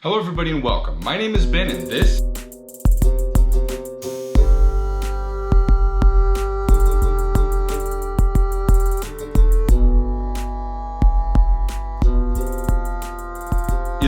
Hello everybody and welcome. My name is Ben and this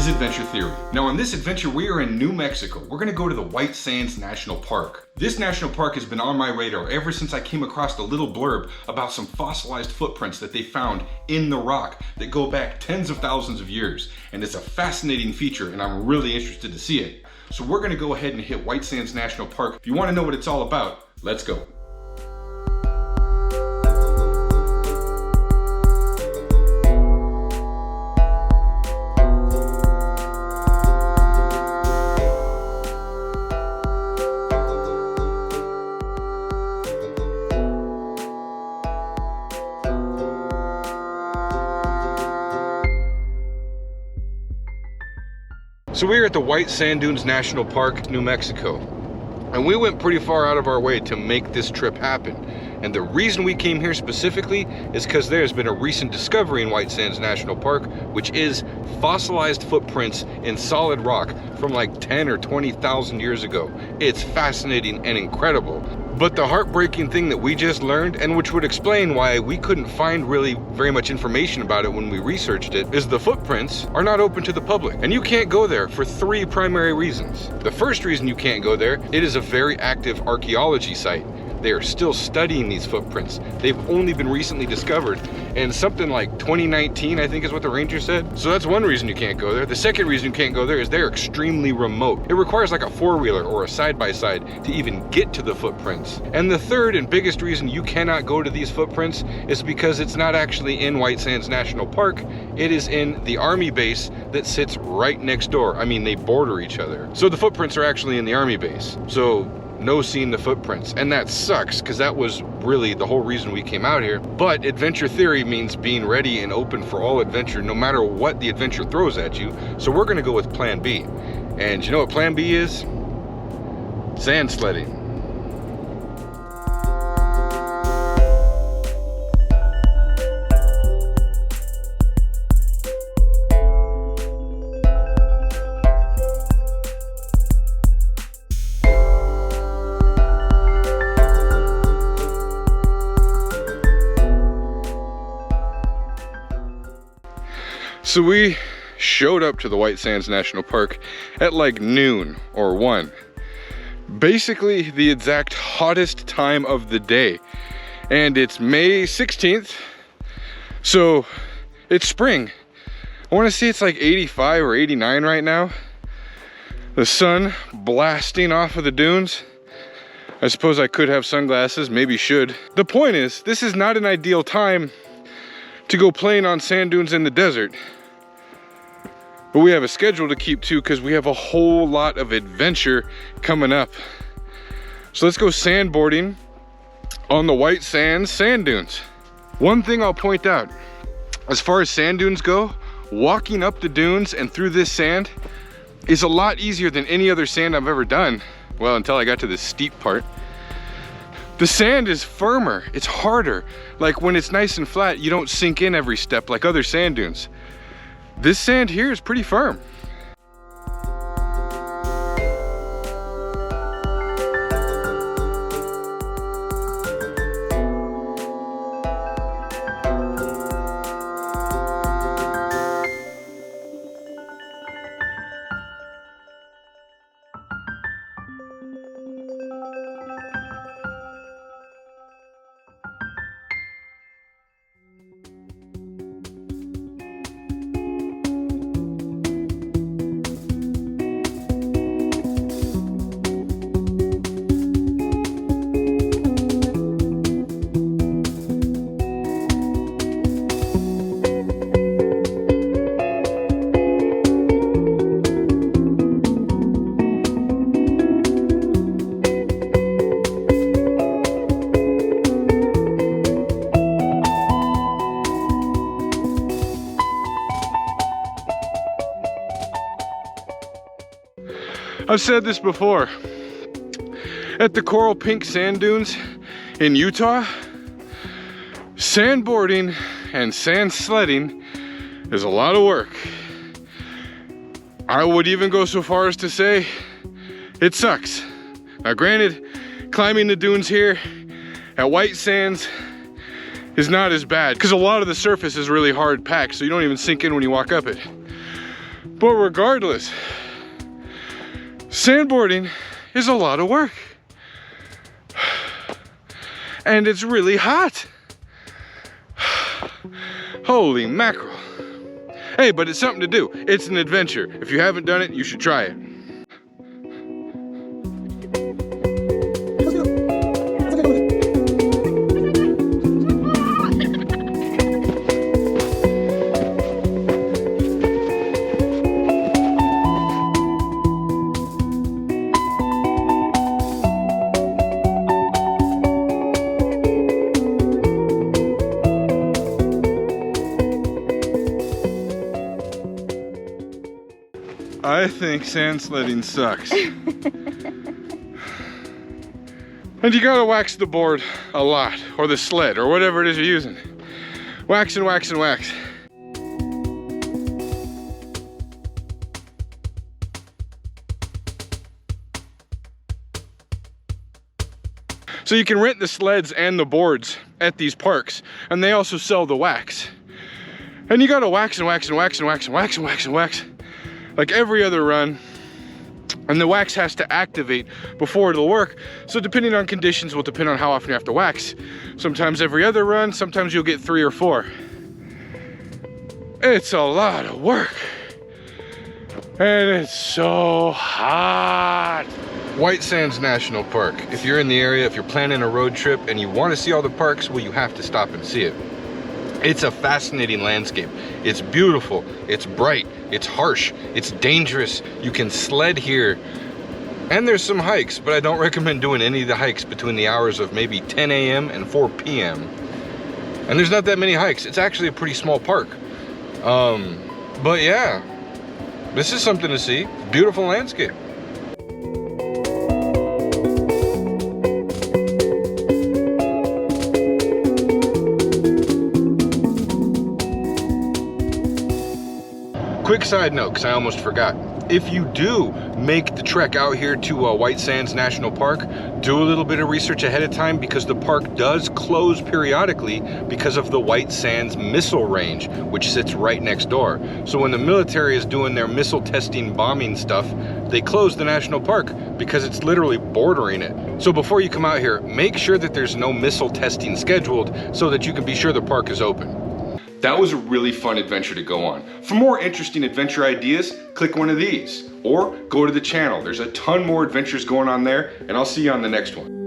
is Adventure Theory. Now on this adventure we are in New Mexico. We're gonna go to the White Sands National Park. This national park has been on my radar ever since I came across a little blurb about some fossilized footprints that they found in the rock that go back tens of thousands of years. And it's a fascinating feature and I'm really interested to see it. So we're gonna go ahead and hit White Sands National Park. If you wanna know what it's all about, let's go. So we're at the White Sand Dunes National Park, New Mexico. And we went pretty far out of our way to make this trip happen. And the reason we came here specifically is because there's been a recent discovery in White Sands National Park, which is fossilized footprints in solid rock from like 10 or 20,000 years ago. It's fascinating and incredible. But the heartbreaking thing that we just learned, and which would explain why we couldn't find really very much information about it when we researched it, is the footprints are not open to the public. And you can't go there for three primary reasons. The first reason you can't go there, it is a very active archaeology site. They are still studying these footprints. They've only been recently discovered in something like 2019, I think is what the ranger said. So that's one reason you can't go there. The second reason you can't go there is they're extremely remote. It requires like a four-wheeler or a side-by-side to even get to the footprints. And the third and biggest reason you cannot go to these footprints is because it's not actually in White Sands National Park. It is in the Army base that sits right next door. I mean, they border each other. So the footprints are actually in the Army base. So no seeing the footprints, and that sucks because that was really the whole reason we came out here. But Adventure Theory means being ready and open for all adventure no matter what the adventure throws at you. So we're gonna go with plan B. And you know what plan B is? Sand sledding. So we showed up to the White Sands National Park at like noon or 1. Basically the exact hottest time of the day. And it's May 16th. So it's spring. I want to say it's like 85 or 89 right now. The sun blasting off of the dunes. I suppose I could have sunglasses, maybe should. The point is, this is not an ideal time to go playing on sand dunes in the desert. But we have a schedule to keep to because we have a whole lot of adventure coming up. So let's go sandboarding on the White Sands sand dunes. One thing I'll point out, as far as sand dunes go, walking up the dunes and through this sand is a lot easier than any other sand I've ever done. Well, until I got to this steep part. The sand is firmer, it's harder. Like when it's nice and flat, you don't sink in every step like other sand dunes. This sand here is pretty firm. I've said this before. At the coral pink sand dunes in Utah, sandboarding and sand sledding is a lot of work. I would even go so far as to say it sucks. Now granted, climbing the dunes here at White Sands is not as bad because a lot of the surface is really hard packed, so you don't even sink in when you walk up it. But regardless, sandboarding is a lot of work. And it's really hot. Holy mackerel. Hey, but it's something to do. It's an adventure. If you haven't done it, you should try it. I think sand sledding sucks. And you gotta wax the board a lot, or the sled, or whatever it is you're using. Wax and wax and wax. So you can rent the sleds and the boards at these parks, and they also sell the wax. And you gotta wax and wax and wax and wax and wax and wax and wax, like every other run. And the wax has to activate before it'll work. So depending on conditions will depend on how often you have to wax. Sometimes every other run, sometimes you'll get 3 or 4. It's a lot of work. And it's so hot. White Sands National Park. If you're in the area, if you're planning a road trip and you want to see all the parks, well, you have to stop and see it. It's a fascinating landscape. It's beautiful, it's bright, it's harsh, it's dangerous. You can sled here. And there's some hikes, but I don't recommend doing any of the hikes between the hours of maybe 10 a.m. and 4 p.m. And there's not that many hikes. It's actually a pretty small park. But yeah, this is something to see. Beautiful landscape. Quick side note, because I almost forgot. If you do make the trek out here to White Sands National Park, do a little bit of research ahead of time, because the park does close periodically because of the White Sands missile range, which sits right next door. So when the military is doing their missile testing, bombing stuff, they close the national park because it's literally bordering it. So before you come out here, make sure that there's no missile testing scheduled so that you can be sure the park is open. That was a really fun adventure to go on. For more interesting adventure ideas, click one of these or go to the channel. There's a ton more adventures going on there, and I'll see you on the next one.